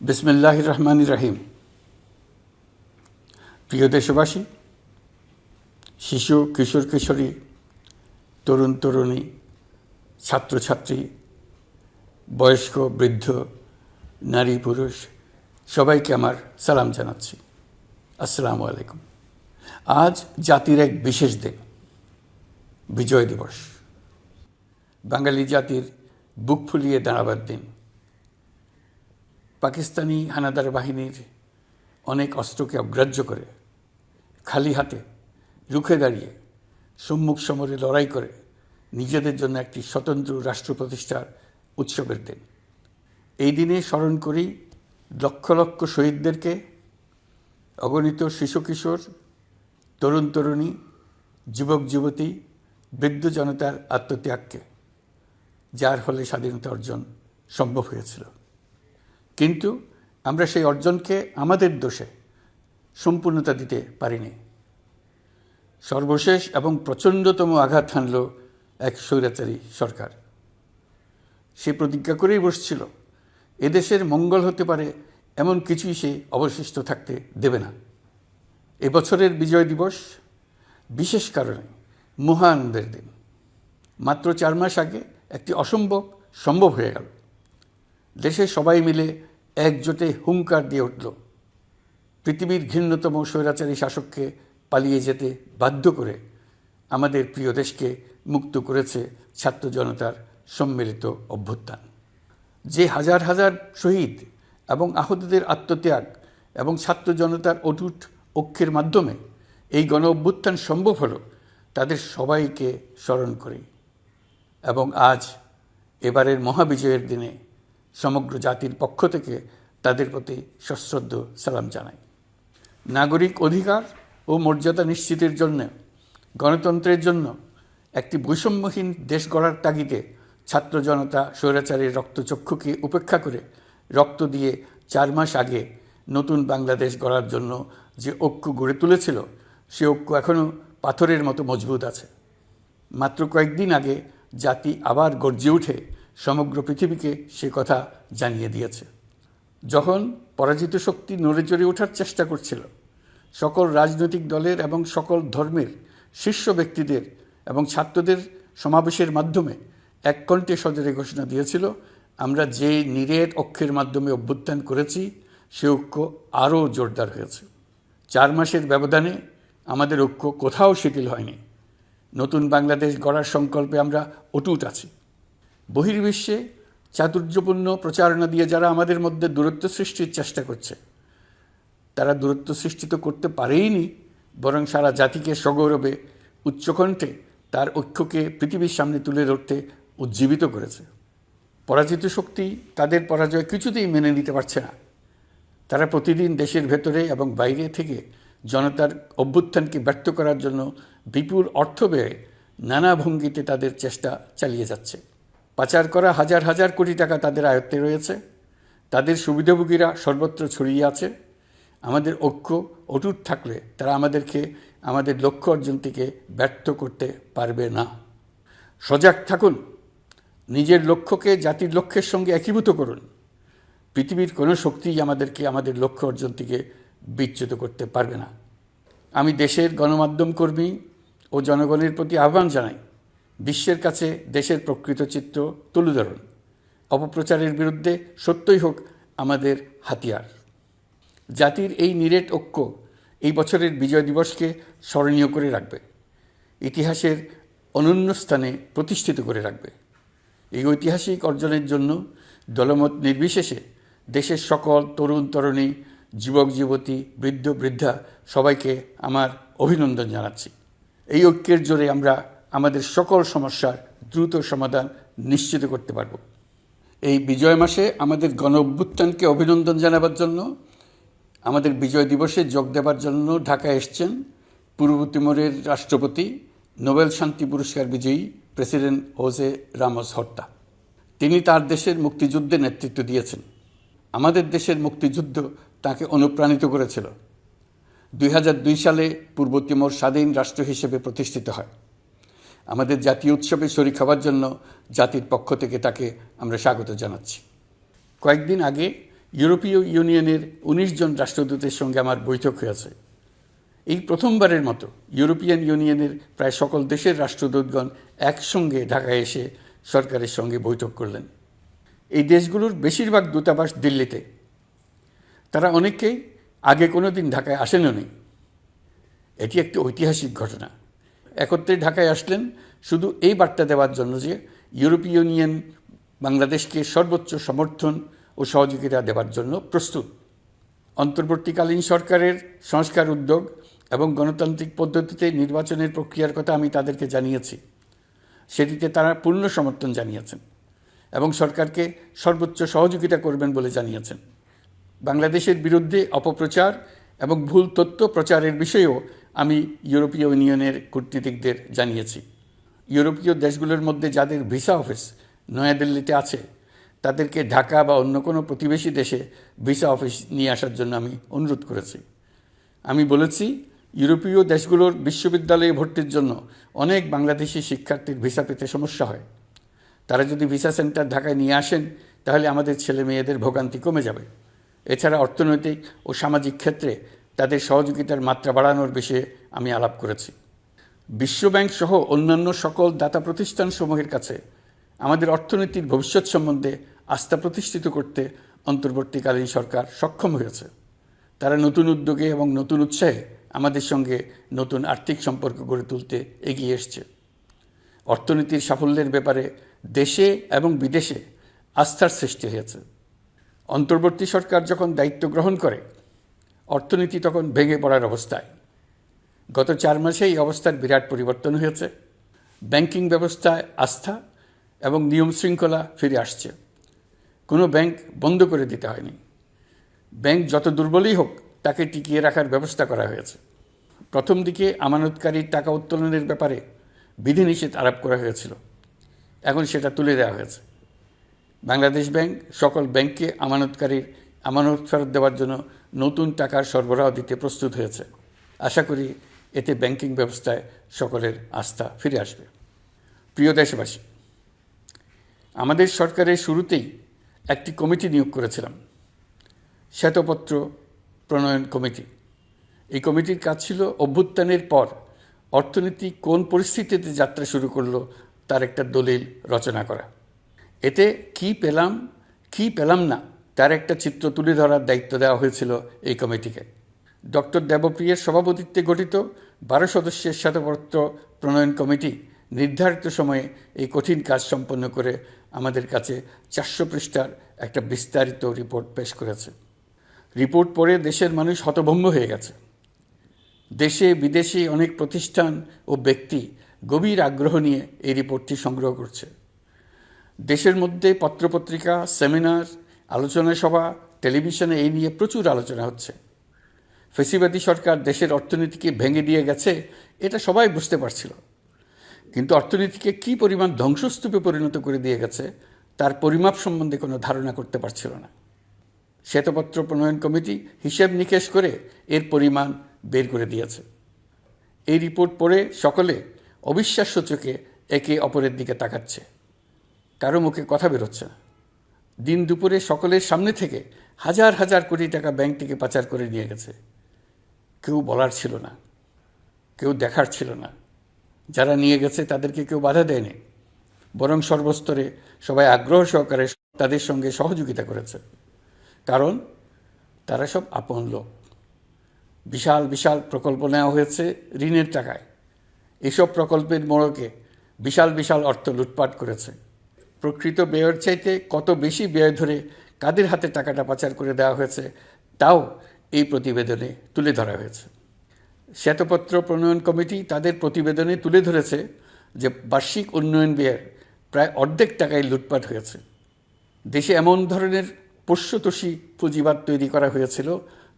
বিসমিল্লাহির রহমানির রহিম। প্রিয় দেশবাসী, শিশু, কিশোর কিশোরী, তরুণ তরুণী, ছাত্রছাত্রী, বয়স্ক বৃদ্ধ, নারী পুরুষ সবাইকে আমার সালাম জানাচ্ছি। আসসালামু আলাইকুম। আজ জাতির এক বিশেষ দিন, বিজয় দিবস। বাঙালি জাতির বুক ফুলিয়ে দাঁড়াবার দিন। পাকিস্তানি হানাদার বাহিনীর অনেক অস্ত্রকে অগ্রাহ্য করে খালি হাতে রুখে দাঁড়িয়ে সম্মুখ সমরে লড়াই করে নিজেদের জন্য একটি স্বতন্ত্র রাষ্ট্র প্রতিষ্ঠার উৎসবের দিন। এই দিনে স্মরণ করি লক্ষ লক্ষ শহীদদেরকে, অগণিত শিশু কিশোর, তরুণ তরুণী, যুবক যুবতী, বৃদ্ধ জনতার আত্মত্যাগকে, যার ফলে স্বাধীনতা অর্জন সম্ভব হয়েছিল। কিন্তু আমরা সেই অর্জনকে আমাদের দোষে সম্পূর্ণতা দিতে পারিনি। সর্বশেষ এবং প্রচণ্ডতম আঘাত হানল এক স্বৈরাচারী সরকার। সে প্রতিজ্ঞা করেই বসছিল, এদেশের মঙ্গল হতে পারে এমন কিছুই সে অবশিষ্ট থাকতে দেবে না। এবছরের বিজয় দিবস বিশেষ কারণে মহা আনন্দের দিন। মাত্র 4 মাস আগে একটি অসম্ভব সম্ভব হয়ে গেল। দেশের সবাই মিলে একজোটে হুঙ্কার দিয়ে উঠল। পৃথিবীর ঘৃণ্যতম স্বৈরাচারী শাসককে পালিয়ে যেতে বাধ্য করে আমাদের প্রিয় দেশকে মুক্ত করেছে ছাত্র জনতার সম্মিলিত অভ্যুত্থান। যে হাজার হাজার শহীদ এবং আহতদের আত্মত্যাগ এবং ছাত্র জনতার অটুট ঐক্যের মাধ্যমে এই গণ অভ্যুত্থান সম্ভব হলো, তাদের সবাইকে স্মরণ করি এবং আজ এবারের মহাবিজয়ের দিনে সমগ্র জাতির পক্ষ থেকে তাদের প্রতি সশ্রদ্ধ সালাম জানাই। নাগরিক অধিকার ও মর্যাদা নিশ্চিতের জন্য, গণতন্ত্রের জন্য একটি বৈষম্যহীন দেশ গড়ার তাগিদে ছাত্র জনতা স্বৈরাচারের রক্তচক্ষুকে উপেক্ষা করে রক্ত দিয়ে 4 মাস আগে নতুন বাংলাদেশ গড়ার জন্য যে ঐক্য গড়ে তুলেছিল, সে ঐক্য এখনও পাথরের মতো মজবুত আছে। মাত্র কয়েকদিন আগে জাতি আবার গর্জে উঠে সমগ্র পৃথিবীকে সে কথা জানিয়ে দিয়েছে। যখন পরাজিত শক্তি নড়ে চড়ে ওঠার চেষ্টা করছিল, সকল রাজনৈতিক দলের এবং সকল ধর্মের শীর্ষ ব্যক্তিদের এবং ছাত্রদের সমাবেশের মাধ্যমে এক কণ্ঠে সজোরে ঘোষণা দিয়েছিল, আমরা যে নিরেট ঐক্যের মাধ্যমে অভ্যুত্থান করেছি, সে ঐক্য আরও জোরদার হয়েছে। 4 মাসের ব্যবধানে আমাদের ঐক্য কোথাও শিথিল হয়নি। নতুন বাংলাদেশ গড়ার সংকল্পে আমরা অটুট আছি। বহির্বিশ্বে চাতুর্যপূর্ণ প্রচারণা দিয়ে যারা আমাদের মধ্যে দূরত্ব সৃষ্টির চেষ্টা করছে, তারা দূরত্ব সৃষ্টি তো করতে পারেইনি, বরং সারা জাতিকে সগৌরবে উচ্চকণ্ঠে তার ঐক্যকে পৃথিবীর সামনে তুলে ধরতে উজ্জীবিত করেছে। পরাজিত শক্তি তাদের পরাজয় কিছুতেই মেনে নিতে পারছে না। তারা প্রতিদিন দেশের ভেতরে এবং বাইরে থেকে জনতার অভ্যুত্থানকে ব্যর্থ করার জন্য বিপুল অর্থ ব্যয়ে নানা ভঙ্গিতে তাদের চেষ্টা চালিয়ে যাচ্ছে। পাচার করা হাজার হাজার কোটি টাকা তাদের আয়ত্তে রয়েছে। তাদের সুবিধাভোগীরা সর্বত্র ছড়িয়ে আছে। আমাদের ঐক্য অটুট থাকলে তারা আমাদেরকে আমাদের লক্ষ্য অর্জন থেকে ব্যর্থ করতে পারবে না। সজাগ থাকুন, নিজের লক্ষ্যকে জাতির লক্ষ্যের সঙ্গে একীভূত করুন। পৃথিবীর কোনো শক্তিই আমাদেরকে আমাদের লক্ষ্য অর্জন থেকে বিচ্যুত করতে পারবে না। আমি দেশের গণমাধ্যম কর্মী ও জনগণের প্রতি আহ্বান জানাই, বিশ্বের কাছে দেশের প্রকৃত চিত্র তুলে ধরুন। অপপ্রচারের বিরুদ্ধে সত্যই হোক আমাদের হাতিয়ার। জাতির এই নিরেট ঐক্য এই বছরের বিজয় দিবসকে স্মরণীয় করে রাখবে, ইতিহাসের অনন্য স্থানে প্রতিষ্ঠিত করে রাখবে। এই ঐতিহাসিক অর্জনের জন্য দলমত নির্বিশেষে দেশের সকল তরুণ তরুণী, যুবক যুবতী, বৃদ্ধ বৃদ্ধা সবাইকে আমার অভিনন্দন জানাচ্ছি। এই ঐক্যের জোরে আমরা আমাদের সকল সমস্যার দ্রুত সমাধান নিশ্চিত করতে পারব। এই বিজয় মাসে আমাদের গণ অভ্যুত্থানকে অভিনন্দন জানাবার জন্য, আমাদের বিজয় দিবসে যোগ দেবার জন্য ঢাকায় এসছেন পূর্ব তিমুরের রাষ্ট্রপতি, নোবেল শান্তি পুরস্কার বিজয়ী প্রেসিডেন্ট হোসে রামোস হর্তা। তিনি তার দেশের মুক্তিযুদ্ধে নেতৃত্ব দিয়েছেন। আমাদের দেশের মুক্তিযুদ্ধ তাকে অনুপ্রাণিত করেছিল। 2002 সালে পূর্ব তিমুর স্বাধীন রাষ্ট্র হিসেবে প্রতিষ্ঠিত হয়। আমাদের জাতীয় উৎসবে শরীক হওয়ার জন্য জাতির পক্ষ থেকে তাকে আমরা স্বাগত জানাচ্ছি। কয়েকদিন আগে ইউরোপীয় ইউনিয়নের ১৯ জন রাষ্ট্রদূতের সঙ্গে আমার বৈঠক হয়েছে। এই প্রথমবারের মতো ইউরোপিয়ান ইউনিয়নের প্রায় সকল দেশের রাষ্ট্রদূতগণ একসঙ্গে ঢাকায় এসে সরকারের সঙ্গে বৈঠক করলেন। এই দেশগুলোর বেশিরভাগ দূতাবাস দিল্লিতে। তারা অনেকেই আগে কোনো দিন ঢাকায় আসেনও নি। এটি একটি ঐতিহাসিক ঘটনা। একত্রে ঢাকায় আসলেন শুধু এই বার্তা দেওয়ার জন্য যে ইউরোপীয় ইউনিয়ন বাংলাদেশকে সর্বোচ্চ সমর্থন ও সহযোগিতা দেওয়ার জন্য প্রস্তুত। অন্তর্বর্তীকালীন সরকারের সংস্কার উদ্যোগ এবং গণতান্ত্রিক পদ্ধতিতে নির্বাচনের প্রক্রিয়ার কথা আমি তাদেরকে জানিয়েছি। সেটিতে তারা পূর্ণ সমর্থন জানিয়েছেন এবং সরকারকে সর্বোচ্চ সহযোগিতা করবেন বলে জানিয়েছেন। বাংলাদেশের বিরুদ্ধে অপপ্রচার এবং ভুল তথ্য প্রচারের বিষয়েও আমি ইউরোপীয় ইউনিয়নের কূটনীতিকদের জানিয়েছি। ইউরোপীয় দেশগুলোর মধ্যে যাদের ভিসা অফিস নয়াদিল্লিতে আছে তাদেরকে ঢাকা বা অন্য কোনো প্রতিবেশী দেশে ভিসা অফিস নিয়ে আসার জন্য আমি অনুরোধ করেছি। আমি বলেছি, ইউরোপীয় দেশগুলোর বিশ্ববিদ্যালয়ে ভর্তির জন্য অনেক বাংলাদেশি শিক্ষার্থীর ভিসা পেতে সমস্যা হয়। তারা যদি ভিসা সেন্টার ঢাকায় নিয়ে আসেন তাহলে আমাদের ছেলে মেয়েদের ভোগান্তি কমে যাবে। এছাড়া অর্থনৈতিক ও সামাজিক ক্ষেত্রে তাদের সহযোগিতার মাত্রা বাড়ানোর বিষয়ে আমি আলাপ করেছি। বিশ্বব্যাংক সহ অন্যান্য সকল দাতা প্রতিষ্ঠানসমূহের কাছে আমাদের অর্থনীতির ভবিষ্যৎ সম্বন্ধে আস্থা প্রতিষ্ঠিত করতে অন্তর্বর্তীকালীন সরকার সক্ষম হয়েছে। তারা নতুন উদ্যোগে এবং নতুন উৎসাহে আমাদের সঙ্গে নতুন আর্থিক সম্পর্ক গড়ে তুলতে এগিয়ে এসছে। অর্থনীতির সাফল্যের ব্যাপারে দেশে এবং বিদেশে আস্থার সৃষ্টি হয়েছে। অন্তর্বর্তী সরকার যখন দায়িত্ব গ্রহণ করে অর্থনীতি তখন ভেঙে পড়ার অবস্থায়। গত 4 মাসে এই অবস্থার বিরাট পরিবর্তন হয়েছে। ব্যাংকিং ব্যবস্থায় আস্থা এবং নিয়ম শৃঙ্খলা ফিরে আসছে। কোনো ব্যাংক বন্ধ করে দিতে হয়নি। ব্যাংক যত দুর্বলই হোক তাকে টিকিয়ে রাখার ব্যবস্থা করা হয়েছে। প্রথম দিকে আমানতকারীর টাকা উত্তোলনের ব্যাপারে বিধিনিষেধ আরোপ করা হয়েছিল, এখন সেটা তুলে দেওয়া হয়েছে। বাংলাদেশ ব্যাংক সকল ব্যাংককে আমানতকারীর আমানত ফেরত দেওয়ার জন্য নতুন টাকার সরবরাহ দিতে প্রস্তুত হয়েছে। আশা করি এতে ব্যাংকিং ব্যবস্থায় সকলের আস্থা ফিরে আসবে। প্রিয় দেশবাসী, আমাদের সরকারের শুরুতেই একটি কমিটি নিয়োগ করেছিলাম, শ্বেতপত্র প্রণয়ন কমিটি। এই কমিটির কাজ ছিল অভ্যুত্থানের পর অর্থনীতি কোন পরিস্থিতিতে যাত্রা শুরু করলো তার একটা দলিল রচনা করা। এতে কি পেলাম না তার একটা চিত্র তুলে ধরার দায়িত্ব দেওয়া হয়েছিল এই কমিটিকে। ডক্টর দেবপ্রিয়ের সভাপতিত্বে গঠিত 12 সদস্যের শ্বেতপত্র প্রণয়ন কমিটি নির্ধারিত সময়ে এই কঠিন কাজ সম্পন্ন করে আমাদের কাছে 400 পৃষ্ঠার একটা বিস্তারিত রিপোর্ট পেশ করেছে। রিপোর্ট পড়ে দেশের মানুষ হতভম্ব হয়ে গেছে। দেশে বিদেশে অনেক প্রতিষ্ঠান ও ব্যক্তি গভীর আগ্রহ নিয়ে এই রিপোর্টটি সংগ্রহ করছে। দেশের মধ্যে পত্রপত্রিকা, সেমিনার, আলোচনা সভা, টেলিভিশনে এই নিয়ে প্রচুর আলোচনা হচ্ছে। ফ্যাসিবাদী সরকার দেশের অর্থনীতিকে ভেঙে দিয়ে গেছে এটা সবাই বুঝতে পারছিল, কিন্তু অর্থনীতিকে কী পরিমাণ ধ্বংসস্তূপে পরিণত করে দিয়ে গেছে তার পরিমাপ সম্বন্ধে কোনো ধারণা করতে পারছিল না। শ্বেতপত্র প্রণয়ন কমিটি হিসেব নিকেশ করে এর পরিমাণ বের করে দিয়েছে। এই রিপোর্ট পড়ে সকলে অবিশ্বাস্য চোখে একে অপরের দিকে তাকাচ্ছে। কারো মুখে কথা বেরোচ্ছে না। দিন দুপুরে সকলের সামনে থেকে হাজার হাজার কোটি টাকা ব্যাংক থেকে পাচার করে নিয়ে গেছে। কেউ বলার ছিল না, কেউ দেখার ছিল না। যারা নিয়ে গেছে তাদেরকে কেউ বাধা দেয়নি, বরং সর্বস্তরে সবাই আগ্রহ সহকারে তাদের সঙ্গে সহযোগিতা করেছে। কারণ তারা সব আপন লোক। বিশাল বিশাল প্রকল্প নেওয়া হয়েছে ঋণের টাকায়। এসব প্রকল্পের মোড়কে বিশাল বিশাল অর্থ লুটপাট করেছে। প্রকৃত ব্যয়ের চাইতে কত বেশি ব্যয় ধরে কাদের হাতে টাকাটা পাচার করে দেওয়া হয়েছে তাও এই প্রতিবেদনে তুলে ধরা হয়েছে। শ্বেতপত্র প্রণয়ন কমিটি তাদের প্রতিবেদনে তুলে ধরেছে যে বার্ষিক উন্নয়ন ব্যয়ের প্রায় অর্ধেক টাকায় লুটপাট হয়েছে। দেশে এমন ধরনের পোষ্যতোষী পুঁজিবাদ তৈরি করা হয়েছিল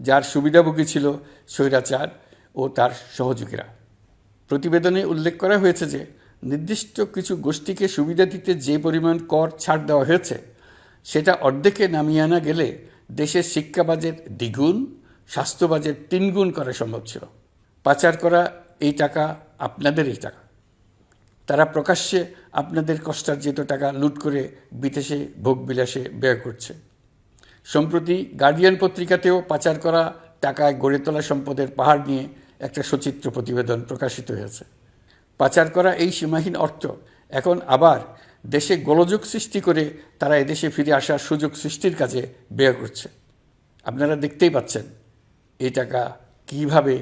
যার সুবিধাভোগী ছিল স্বৈরাচার ও তার সহযোগীরা। প্রতিবেদনে উল্লেখ করা হয়েছে যে নির্দিষ্ট কিছু গোষ্ঠীকে সুবিধা দিতে যে পরিমাণ কর ছাড় দেওয়া হয়েছে সেটা অর্ধেকে নামিয়ে আনা গেলে দেশের শিক্ষা বাজেট দ্বিগুণ, স্বাস্থ্য বাজেট 3 গুণ করা সম্ভব ছিল। পাচার করা এই টাকা আপনাদেরই টাকা। তারা প্রকাশ্যে আপনাদের কষ্টার্জিত টাকা লুট করে বিদেশে ভোগবিলাসে ব্যয় করছে। সম্প্রতি গার্ডিয়ান পত্রিকাতেও পাচার করা টাকায় গড়ে তোলা সম্পদের পাহাড় নিয়ে একটা সচিত্র প্রতিবেদন প্রকাশিত হয়েছে। পাচার করা এই সীমাহীন অর্থ এখন আবার দেশে গোলযোগ সৃষ্টি করে তারা এদেশে ফিরে আসার সুযোগ সৃষ্টির কাজে ব্যয় করছে। আপনারা দেখতেই পাচ্ছেন এই টাকা কীভাবে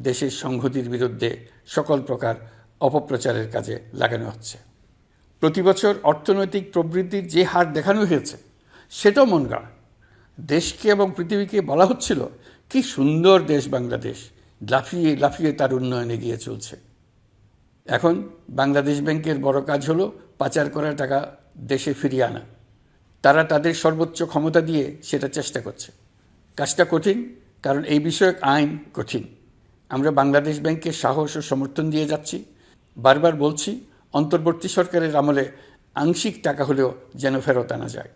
দেশের সংহতির বিরুদ্ধে সকল প্রকার অপপ্রচারের কাজে লাগানো হচ্ছে। প্রতি বছর অর্থনৈতিক প্রবৃদ্ধির যে হার দেখানো হয়েছে সেটাও মন গড়া। দেশকে এবং পৃথিবীকে বলা হচ্ছিল কি সুন্দর দেশ বাংলাদেশ, লাফিয়ে লাফিয়ে তার উন্নয়নে এগিয়ে চলছে। এখন বাংলাদেশ ব্যাংকের বড় কাজ হলো পাচার করা টাকা দেশে ফিরিয়ে আনা। তারা তাদের সর্বোচ্চ ক্ষমতা দিয়ে সেটা চেষ্টা করছে। কাজটা কঠিন, কারণ এই বিষয়ক আইন কঠিন। আমরা বাংলাদেশ ব্যাংকের সাহস ও সমর্থন দিয়ে যাচ্ছি। বারবার বলছি, অন্তর্বর্তী সরকারের আমলে আংশিক টাকা হলেও যেন ফেরত আনা যায়।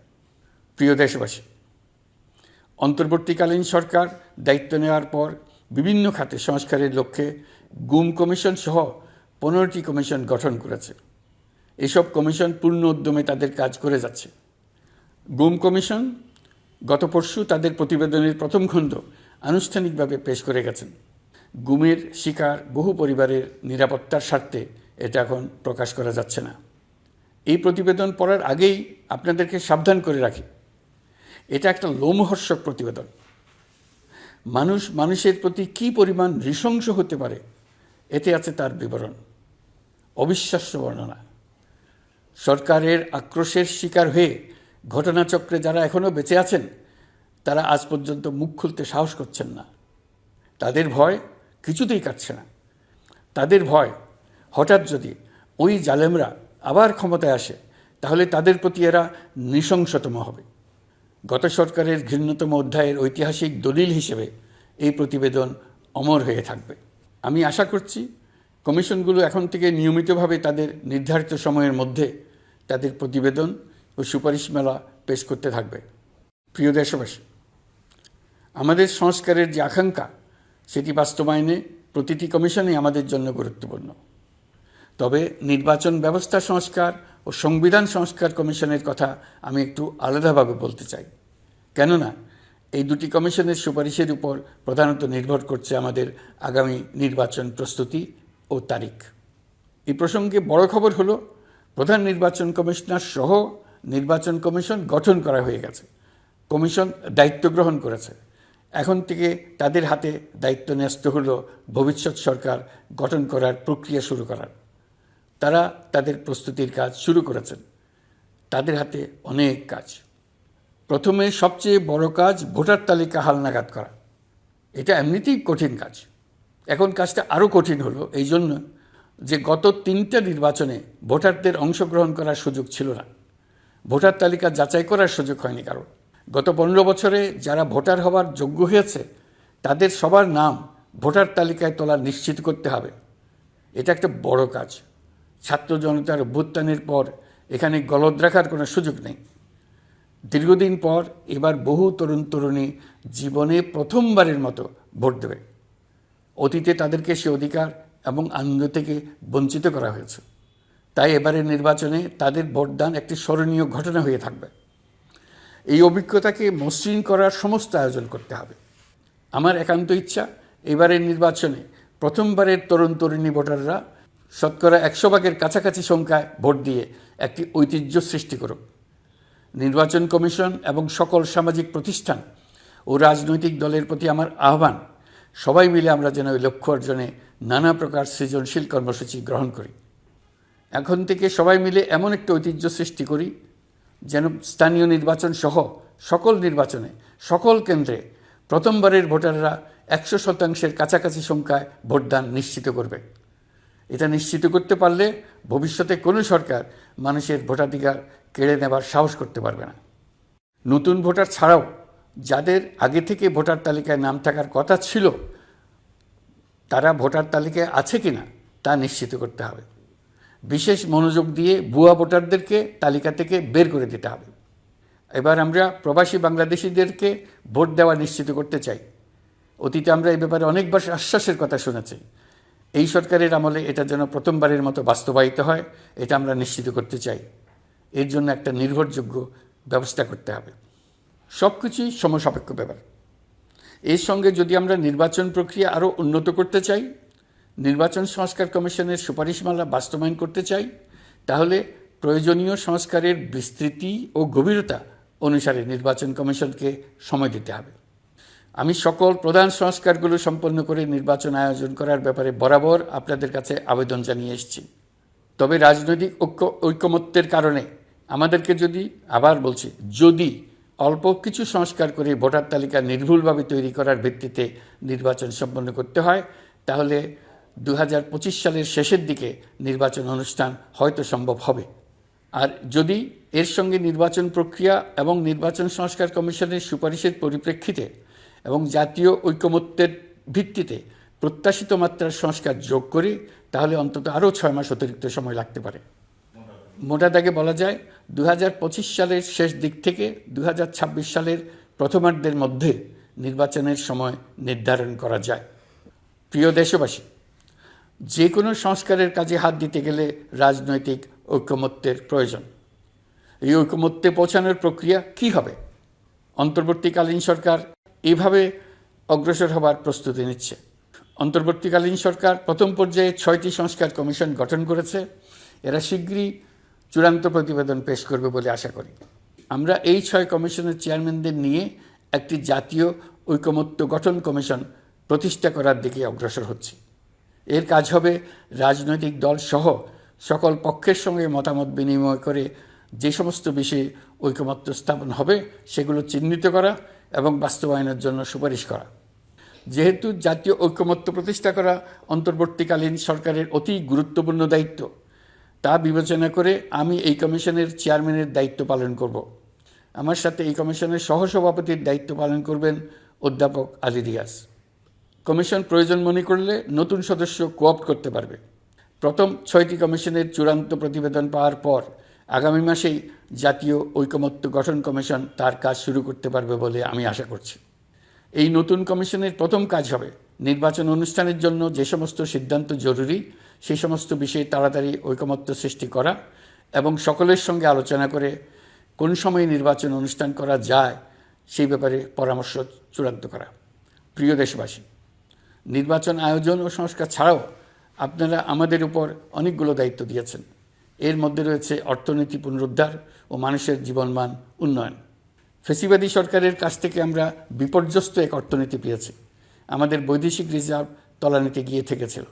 প্রিয় দেশবাসী, অন্তর্বর্তীকালীন সরকার দায়িত্ব নেওয়ার পর বিভিন্ন খাতে সংস্কারের লক্ষ্যে গুম কমিশন সহ 15টি কমিশন গঠন করেছে। এসব কমিশন পূর্ণ উদ্যমে তাদের কাজ করে যাচ্ছে। গুম কমিশন গত পরশু তাদের প্রতিবেদনের প্রথম খণ্ড আনুষ্ঠানিকভাবে পেশ করে গেছেন। গুমের শিকার বহু পরিবারের নিরাপত্তার স্বার্থে এটা এখন প্রকাশ করা যাচ্ছে না। এই প্রতিবেদন পড়ার আগেই আপনাদেরকে সাবধান করে রাখি, এটা একটা লোমহর্ষক প্রতিবেদন। মানুষ মানুষের প্রতি কী পরিমাণ নৃশংস হতে পারে এতে আছে তার বিবরণ। অবিশ্বাস্য বর্ণনা। সরকারের আক্রোশের শিকার হয়ে ঘটনাচক্রে যারা এখনও বেঁচে আছেন তারা আজ পর্যন্ত মুখ খুলতে সাহস করছেন না। তাদের ভয় কিছুতেই কাটছে না। তাদের ভয় হঠাৎ যদি ওই জালেমরা আবার ক্ষমতায় আসে তাহলে তাদের প্রতি এরা নৃশংসতম হবে। গত সরকারের ঘৃণ্যতম অধ্যায়ের ঐতিহাসিক দলিল হিসেবে এই প্রতিবেদন অমর হয়ে থাকবে। আমি আশা করছি কমিশনগুলো এখন থেকে নিয়মিতভাবে তাদের নির্ধারিত সময়ের মধ্যে তাদের প্রতিবেদন ও সুপারিশমালা পেশ করতে থাকবে। প্রিয় দেশবাসী, আমাদের সংস্কারের যে আকাঙ্ক্ষা সেটি বাস্তবায়নে প্রতিটি কমিশনই আমাদের জন্য গুরুত্বপূর্ণ। তবে নির্বাচন ব্যবস্থা সংস্কার ও সংবিধান সংস্কার কমিশনের কথা আমি একটু আলাদাভাবে বলতে চাই। কেননা এই দুটি কমিশনের সুপারিশের উপর প্রধানত নির্ভর করছে আমাদের আগামী নির্বাচন প্রস্তুতি ও তারিখ। এই প্রসঙ্গে বড় খবর হলো প্রধান নির্বাচন কমিশনার সহ নির্বাচন কমিশন গঠন করা হয়ে গেছে। কমিশন দায়িত্ব গ্রহণ করেছে। এখন থেকে তাদের হাতে দায়িত্ব ন্যস্ত হলো ভবিষ্যৎ সরকার গঠন করার প্রক্রিয়া শুরু করার। তারা তাদের প্রস্তুতির কাজ শুরু করেছেন। তাদের হাতে অনেক কাজ। প্রথমে সবচেয়ে বড় কাজ ভোটার তালিকা হালনাগাদ করা। এটা এমনিতেই কঠিন কাজ। এখন কাজটা আরও কঠিন হলো এই জন্য যে গত 3টা নির্বাচনে ভোটারদের অংশগ্রহণ করার সুযোগ ছিল না। ভোটার তালিকা যাচাই করার সুযোগ হয়নি কারো। গত 15 বছরে যারা ভোটার হওয়ার যোগ্য হয়েছে তাদের সবার নাম ভোটার তালিকায় তোলা নিশ্চিত করতে হবে। এটা একটা বড় কাজ। ছাত্র জনতার অভ্যুত্থানের পর এখানে গলদ রাখার কোনো সুযোগ নেই। দীর্ঘদিন পর এবার বহু তরুণ তরুণী জীবনে প্রথমবারের মতো ভোট দেবে। অতীতে তাদেরকে সে অধিকার এবং আনন্দ থেকে বঞ্চিত করা হয়েছে। তাই এবারের নির্বাচনে তাদের ভোটদান একটি স্মরণীয় ঘটনা হয়ে থাকবে। এই অভিজ্ঞতাকে মসৃণ করার সমস্ত আয়োজন করতে হবে। আমার একান্ত ইচ্ছা এবারের নির্বাচনে প্রথমবারের তরুণ তরুণী ভোটাররা শতকরা 100 ভাগের কাছাকাছি সংখ্যায় ভোট দিয়ে একটি ঐতিহ্য সৃষ্টি করুক। নির্বাচন কমিশন এবং সকল সামাজিক প্রতিষ্ঠান ও রাজনৈতিক দলের প্রতি আমার আহ্বান, সবাই মিলে আমরা যেন ওই লক্ষ্য অর্জনে নানা প্রকার সৃজনশীল কর্মসূচি গ্রহণ করি। এখন থেকে সবাই মিলে এমন একটা ঐতিহ্য সৃষ্টি করি যেন স্থানীয় নির্বাচন সহ সকল নির্বাচনে সকল কেন্দ্রে প্রথমবারের ভোটাররা 100% কাছাকাছি সংখ্যায় ভোটদান নিশ্চিত করবে। এটা নিশ্চিত করতে পারলে ভবিষ্যতে কোনো সরকার মানুষের ভোটাধিকার কেড়ে নেবার সাহস করতে পারবে না। নতুন ভোটার ছাড়াও যাদের আগে থেকে ভোটার তালিকায় নাম থাকার কথা ছিল তারা ভোটার তালিকায় আছে কিনা তা নিশ্চিত করতে হবে। বিশেষ মনোযোগ দিয়ে ভুয়া ভোটারদেরকে তালিকা থেকে বের করে দিতে হবে। এবার আমরা প্রবাসী বাংলাদেশিদেরকে ভোট দেওয়া নিশ্চিত করতে চাই। অতীতে আমরা এই ব্যাপারে অনেকবার আশ্বাসের কথা শুনেছি। এই সরকারের আমলে এটা যেন প্রথমবারের মতো বাস্তবায়িত হয়, এটা আমরা নিশ্চিত করতে চাই। এর জন্য একটা নির্ভরযোগ্য ব্যবস্থা করতে হবে। সব কিছুই সমসাপেক্ষ ব্যাপার। এর সঙ্গে যদি আমরা নির্বাচন প্রক্রিয়া আরও উন্নত করতে চাই, নির্বাচন সংস্কার কমিশনের সুপারিশমালা বাস্তবায়ন করতে চাই, তাহলে প্রয়োজনীয় সংস্কারের বিস্তৃতি ও গভীরতা অনুসারে নির্বাচন কমিশনকে সময় দিতে হবে। আমি সকল প্রধান সংস্কারগুলো সম্পন্ন করে নির্বাচন আয়োজন করার ব্যাপারে বরাবর আপনাদের কাছে আবেদন জানিয়ে এসেছি। তবে রাজনৈতিক ঐকমত্যের কারণে আমাদেরকে যদি অল্প কিছু সংস্কার করে ভোটার তালিকা নির্ভুলভাবে তৈরি করার ভিত্তিতে নির্বাচন সম্পন্ন করতে হয়, তাহলে 2025 সালের শেষের দিকে নির্বাচন অনুষ্ঠান হয়তো সম্ভব হবে। আর যদি এর সঙ্গে নির্বাচন প্রক্রিয়া এবং নির্বাচন সংস্কার কমিশনের সুপারিশের পরিপ্রেক্ষিতে এবং জাতীয় ঐকমত্যের ভিত্তিতে প্রত্যাশিত মাত্রার সংস্কার যোগ করি, তাহলে অন্তত আরও 6 মাস অতিরিক্ত সময় লাগতে পারে। মোটা দাগে বলা যায় 2025 সালের শেষ দিক থেকে 2026 সালের প্রথমার্ধের মধ্যে নির্বাচনের সময় নির্ধারণ করা যায়। প্রিয় দেশবাসী, যে কোনো সংস্কারের কাজে হাত দিতে গেলে রাজনৈতিক ঐকমত্যের প্রয়োজন। এই ঐকমত্যে পৌঁছানোর প্রক্রিয়া কি হবে? অন্তর্বর্তীকালীন সরকার এভাবে অগ্রসর হবার প্রস্তুতি নিচ্ছে। অন্তর্বর্তীকালীন সরকার প্রথম পর্যায়ে 6টি সংস্কার কমিশন গঠন করেছে। এরা শীঘ্রই চূড়ান্ত প্রতিবেদন পেশ করবে বলে আশা করি। আমরা এই 6 কমিশনের চেয়ারম্যানদের নিয়ে একটি জাতীয় ঐকমত্য গঠন কমিশন প্রতিষ্ঠা করার দিকে অগ্রসর হচ্ছি। এর কাজ হবে রাজনৈতিক দল সহ সকল পক্ষের সঙ্গে মতামত বিনিময় করে যে সমস্ত বিষয়ে ঐকমত্য স্থাপন হবে সেগুলো চিহ্নিত করা এবং বাস্তবায়নের জন্য সুপারিশ করা। যেহেতু জাতীয় ঐকমত্য প্রতিষ্ঠা করা অন্তর্বর্তীকালীন সরকারের অতি গুরুত্বপূর্ণ দায়িত্ব, তা বিবেচনা করে আমি এই কমিশনের চেয়ারম্যানের দায়িত্ব পালন করব। আমার সাথে এই কমিশনের সহসভাপতির দায়িত্ব পালন করবেন অধ্যাপক আলী রিয়াজ। কমিশন প্রয়োজন মনে করলে নতুন সদস্য কোঅপ্ট করতে পারবে। প্রথম 6টি কমিশনের চূড়ান্ত প্রতিবেদন পাওয়ার পর আগামী মাসেই জাতীয় ঐকমত্য গঠন কমিশন তার কাজ শুরু করতে পারবে বলে আমি আশা করছি। এই নতুন কমিশনের প্রথম কাজ হবে নির্বাচন অনুষ্ঠানের জন্য যে সমস্ত সিদ্ধান্ত জরুরি সেই সমস্ত বিষয়ে তাড়াতাড়ি ঐকমত্য সৃষ্টি করা এবং সকলের সঙ্গে আলোচনা করে কোন সময়ে নির্বাচন অনুষ্ঠান করা যায় সেই ব্যাপারে পরামর্শ চূড়ান্ত করা। প্রিয় দেশবাসী, নির্বাচন আয়োজন ও সংস্কার ছাড়াও আপনারা আমাদের উপর অনেকগুলো দায়িত্ব দিয়েছেন। এর মধ্যে রয়েছে অর্থনীতি পুনরুদ্ধার ও মানুষের জীবনমান উন্নয়ন। ফ্যাসিবাদী সরকারের কাছ থেকে আমরা বিপর্যস্ত এক অর্থনীতি পেয়েছি। আমাদের বৈদেশিক রিজার্ভ তলানিতে গিয়ে থেকেছিল।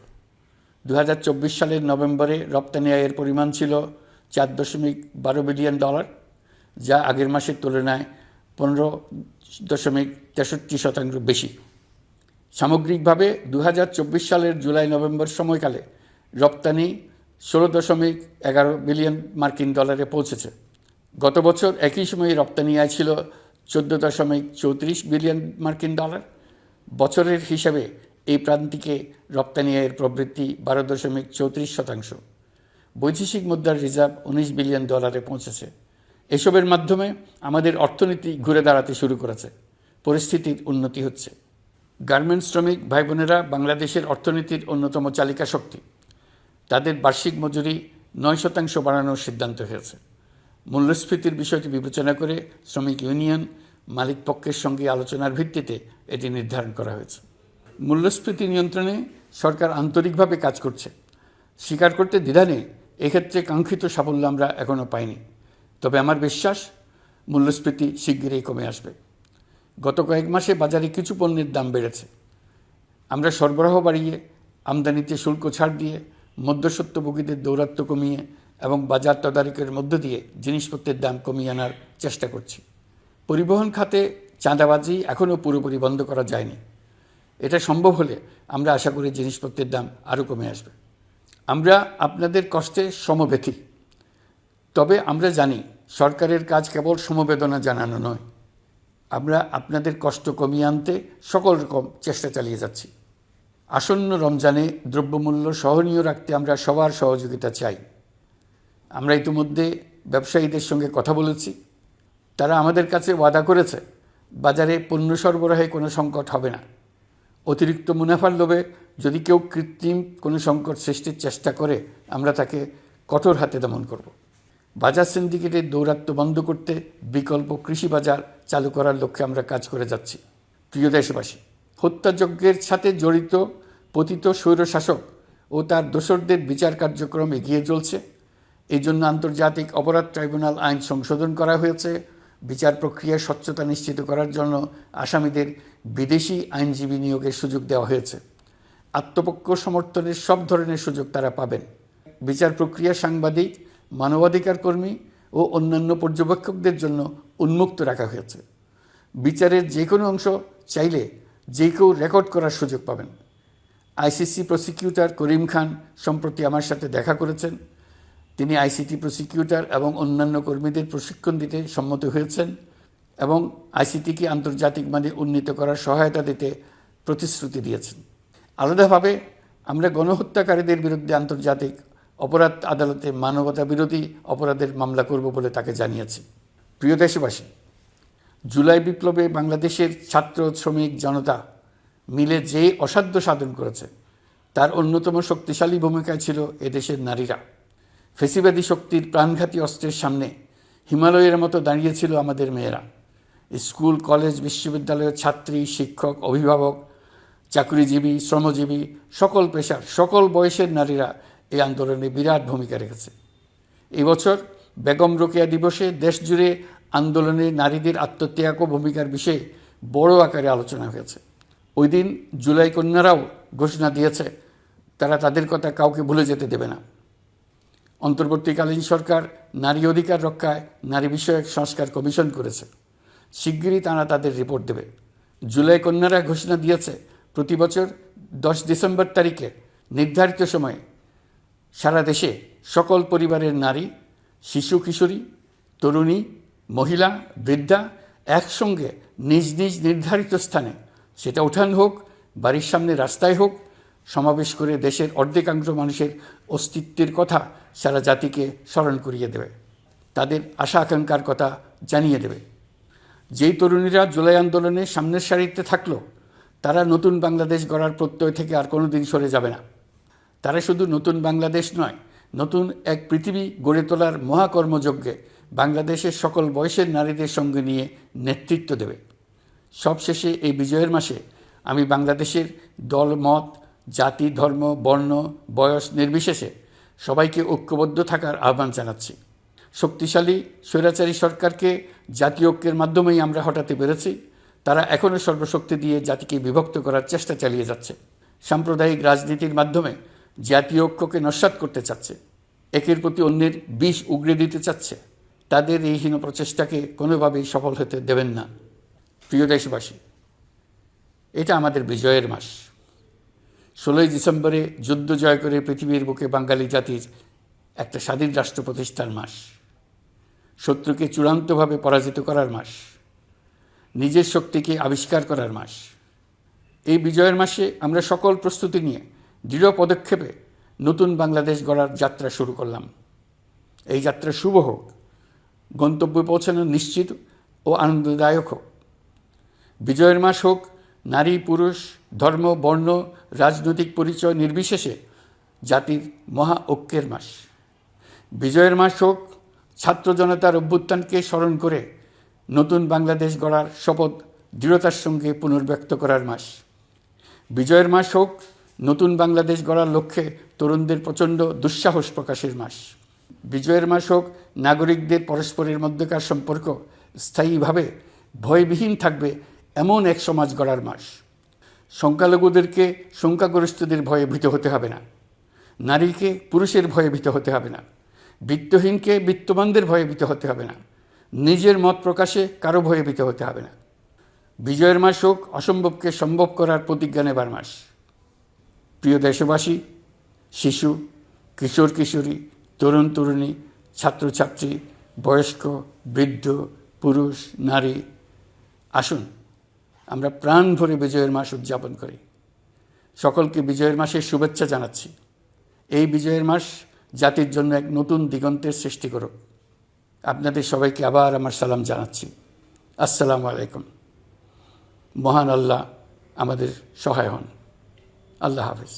2024 সালের নভেম্বরে রপ্তানি আয়ের পরিমাণ ছিল $4.12 বিলিয়ন, যা আগের মাসের তুলনায় 15.63% বেশি। সামগ্রিকভাবে 2024 সালের জুলাই-নভেম্বর সময়কালে রপ্তানি $16.11 বিলিয়ন পৌঁছেছে। গত বছর একই সময়ে রপ্তানি আয় ছিল $14.34 বিলিয়ন। বছরের হিসাবে এই প্রান্তিকে রপ্তানি আয়ের প্রবৃদ্ধি 12.34%। বৈদেশিক মুদ্রার রিজার্ভ $19 বিলিয়ন পৌঁছেছে। এসবের মাধ্যমে আমাদের অর্থনীতি ঘুরে দাঁড়াতে শুরু করেছে, পরিস্থিতির উন্নতি হচ্ছে। গার্মেন্টস শ্রমিক ভাই বোনেরা বাংলাদেশের অর্থনীতির অন্যতম চালিকা শক্তি। তাদের বার্ষিক মজুরি 9% বাড়ানোর সিদ্ধান্ত হয়েছে। মূল্যস্ফীতির বিষয়টি বিবেচনা করে শ্রমিক ইউনিয়ন মালিক পক্ষের সঙ্গে আলোচনার ভিত্তিতে এটি নির্ধারণ করা হয়েছে। মূল্যস্ফীতি নিয়ন্ত্রণে সরকার আন্তরিকভাবে কাজ করছে, স্বীকার করতে দ্বিধা নেই। এক্ষেত্রে কাঙ্ক্ষিত সাফল্য আমরা এখনও পাইনি, তবে আমার বিশ্বাস মূল্যস্ফীতি শিগগিরই কমে আসবে। গত কয়েক মাসে বাজারে কিছু পণ্যের দাম বেড়েছে। আমরা সরবরাহ বাড়িয়ে, আমদানিতে শুল্ক ছাড় দিয়ে, মধ্যস্বত্বভোগীদের দৌরাত্ম্য কমিয়ে এবং বাজার তদারকির মধ্য দিয়ে জিনিসপত্রের দাম কমিয়ে আনার চেষ্টা করছি। পরিবহন খাতে চাঁদাবাজি এখনও পুরোপুরি বন্ধ করা যায়নি। এটা সম্ভব হলে আমরা আশা করি জিনিসপত্রের দাম আরও কমে আসবে। আমরা আপনাদের কষ্টে সমব্যথী, তবে আমরা জানি সরকারের কাজ কেবল সমবেদনা জানানো নয়। আমরা আপনাদের কষ্ট কমিয়ে আনতে সকল রকম চেষ্টা চালিয়ে যাচ্ছি। আসন্ন রমজানে দ্রব্যমূল্য সহনীয় রাখতে আমরা সবার সহযোগিতা চাই। আমরা ইতিমধ্যে ব্যবসায়ীদের সঙ্গে কথা বলেছি। তারা আমাদের কাছে ওয়াদা করেছে বাজারে পণ্য সরবরাহে কোনো সংকট হবে না। অতিরিক্ত মুনাফার লোভে যদি কেউ কৃত্রিম কোনো সংকট সৃষ্টির চেষ্টা করে আমরা তাকে কঠোর হাতে দমন করব। বাজার সিন্ডিকেটের দৌরাত্ম্য বন্ধ করতে বিকল্প কৃষি বাজার চালু করার লক্ষ্যে আমরা কাজ করে যাচ্ছি। প্রিয় দেশবাসী, হত্যাযজ্ঞের সাথে জড়িত পতিত স্বৈরশাসক ও তার দোসরদের বিচার কার্যক্রম এগিয়ে চলছে। এই জন্য আন্তর্জাতিক অপরাধ ট্রাইব্যুনাল আইন সংশোধন করা হয়েছে। বিচার প্রক্রিয়ার স্বচ্ছতা নিশ্চিত করার জন্য আসামিদের বিদেশি আইনজীবী নিয়োগের সুযোগ দেওয়া হয়েছে। আত্মপক্ষ সমর্থনের সব ধরনের সুযোগ তারা পাবেন। বিচার প্রক্রিয়া সাংবাদিক, মানবাধিকার কর্মী ও অন্যান্য পর্যবেক্ষকদের জন্য উন্মুক্ত রাখা হয়েছে। বিচারের যে কোনো অংশ চাইলে যে কেউ রেকর্ড করার সুযোগ পাবেন। আইসিসি প্রসিকিউটর করিম খান সম্প্রতি আমার সাথে দেখা করেছেন। তিনি আইসিটি প্রসিকিউটর এবং অন্যান্য কর্মীদের প্রশিক্ষণ দিতে সম্মত হয়েছেন এবং আইসিটিকে আন্তর্জাতিক মানে উন্নীত করার সহায়তা দিতে প্রতিশ্রুতি দিয়েছেন। আলাদাভাবে আমরা গণহত্যাকারীদের বিরুদ্ধে আন্তর্জাতিক অপরাধ আদালতে মানবতা বিরোধী অপরাধের মামলা করব বলে তাকে জানিয়েছি। প্রিয় দেশবাসী, জুলাই বিপ্লবে বাংলাদেশের ছাত্র, শ্রমিক, জনতা মিলে যে অসাধ্য সাধন করেছে তার অন্যতম শক্তিশালী ভূমিকায় ছিল এদেশের নারীরা। ফেসিবাদী শক্তির প্রাণঘাতী অস্ত্রের সামনে হিমালয়ের মতো দাঁড়িয়েছিল আমাদের মেয়েরা। স্কুল, কলেজ, বিশ্ববিদ্যালয়ের ছাত্রী, শিক্ষক, অভিভাবক, চাকরিজীবী, শ্রমজীবী, সকল পেশার, সকল বয়সের নারীরা এই আন্দোলনে বিরাট ভূমিকা রেখেছে। এবছর বেগম রোকেয়া দিবসে দেশজুড়ে আন্দোলনে নারীদের আত্মত্যাগ ও ভূমিকার বিষয়ে বড় আকারে আলোচনা হয়েছে। ওই দিন জুলাই কন্যারাও ঘোষণা দিয়েছে তারা তাদের কথা কাউকে ভুলে যেতে দেবে না। অন্তর্বর্তীকালীন সরকার নারী অধিকার রক্ষায় নারী বিষয়ক সংস্কার কমিশন করেছে। শিগগিরই তারা তাদের রিপোর্ট দেবে। জুলাই কন্যারা ঘোষণা দিয়েছে প্রতি বছর 10 ডিসেম্বর তারিখে নির্ধারিত সময়ে সারা দেশে সকল পরিবারের নারী, শিশু, কিশোরী, তরুণী, মহিলা, বৃদ্ধা একসঙ্গে নিজ নিজ নির্ধারিত স্থানে, সেটা উঠান হোক, বাড়ির সামনে রাস্তায় হোক, সমাবেশ করে দেশের অর্ধেকাংশ মানুষের অস্তিত্বের কথা সারা জাতিকে স্মরণ করিয়ে দেবে, তাদের আশা আকাঙ্ক্ষার কথা জানিয়ে দেবে। যেই তরুণীরা জুলাই আন্দোলনে সামনের সারিতে থাকলো তারা নতুন বাংলাদেশ গড়ার প্রত্যয় থেকে আর কোনো দিন সরে যাবে না। তারা শুধু নতুন বাংলাদেশ নয়, নতুন এক পৃথিবী গড়ে তোলার মহাকর্মযজ্ঞে বাংলাদেশের সকল বয়সের নারীদের সঙ্গে নিয়ে নেতৃত্ব দেবে। সবশেষে এই বিজয়ের মাসে আমি বাংলাদেশের দল, মত, জাতি, ধর্ম, বর্ণ, বয়স নির্বিশেষে সবাইকে ঐক্যবদ্ধ থাকার আহ্বান জানাচ্ছি। শক্তিশালী স্বৈরাচারী সরকারকে জাতীয় ঐক্যের মাধ্যমেই আমরা হটাতে পেরেছি। তারা এখনও সর্বশক্তি দিয়ে জাতিকে বিভক্ত করার চেষ্টা চালিয়ে যাচ্ছে। সাম্প্রদায়িক রাজনীতির মাধ্যমে জাতীয় ঐক্যকে নস্যাৎ করতে চাচ্ছে, একের প্রতি অন্যের বিষ উগড়ে দিতে চাচ্ছে। তাদের এই হীন প্রচেষ্টাকে কোনোভাবেই সফল হতে দেবেন না। প্রিয় দেশবাসী, এটা আমাদের বিজয়ের মাস। 16 ডিসেম্বরে যুদ্ধ জয় করে পৃথিবীর বুকে বাঙালি জাতির একটা স্বাধীন রাষ্ট্র প্রতিষ্ঠার মাস, শত্রুকে চূড়ান্তভাবে পরাজিত করার মাস, নিজের শক্তিকে আবিষ্কার করার মাস। এই বিজয়ের মাসে আমরা সকল প্রস্তুতি নিয়ে দৃঢ় পদক্ষেপে নতুন বাংলাদেশ গড়ার যাত্রা শুরু করলাম। এই যাত্রা শুভ হোক, গন্তব্যে পৌঁছানো নিশ্চিত ও আনন্দদায়ক হোক। বিজয়ের মাস হোক নারী, পুরুষ, ধর্ম, বর্ণ, রাজনৈতিক পরিচয় নির্বিশেষে জাতির মহা ঐক্যের মাস। বিজয়ের মাস হোক ছাত্র জনতার অভ্যুত্থানকে স্মরণ করে নতুন বাংলাদেশ গড়ার শপথ দৃঢ়তার সঙ্গে পুনর্ব্যক্ত করার মাস। বিজয়ের মাস হোক নতুন বাংলাদেশ গড়ার লক্ষ্যে তরুণদের প্রচণ্ড দুঃসাহস প্রকাশের মাস। বিজয়ের মাস হোক নাগরিকদের পরস্পরের মধ্যকার সম্পর্ক স্থায়ীভাবে ভয়বিহীন থাকবে এমন এক সমাজ গড়ার মাস। সংখ্যালঘুদেরকে সংখ্যাগরিষ্ঠদের ভয়ে ভীত হতে হবে না, নারীকে পুরুষের ভয়ে ভীত হতে হবে না, বিত্তহীনকে বিত্তবানদের ভয়ে ভীত হতে হবে না, নিজের মত প্রকাশে কারো ভয়ে ভীত হতে হবে না। বিজয়ের মাস হোক অসম্ভবকে সম্ভব করার প্রতিজ্ঞা নেবার মাস। প্রিয় দেশবাসী, শিশু, কিশোর কিশোরী, তরুণ তরুণী, ছাত্রছাত্রী, বয়স্ক, বৃদ্ধ, পুরুষ, নারী, আসুন আমরা প্রাণ ভরে বিজয়ের মাস উদযাপন করি। সকলকে বিজয়ের মাসের শুভেচ্ছা জানাচ্ছি। এই বিজয়ের মাস জাতির জন্য এক নতুন দিগন্তের সৃষ্টি করুক। আপনাদের সবাইকে আবার আমার সালাম জানাচ্ছি। আসসালামু আলাইকুম। মহান আল্লাহ আমাদের সহায় হন। আল্লাহ হাফেজ।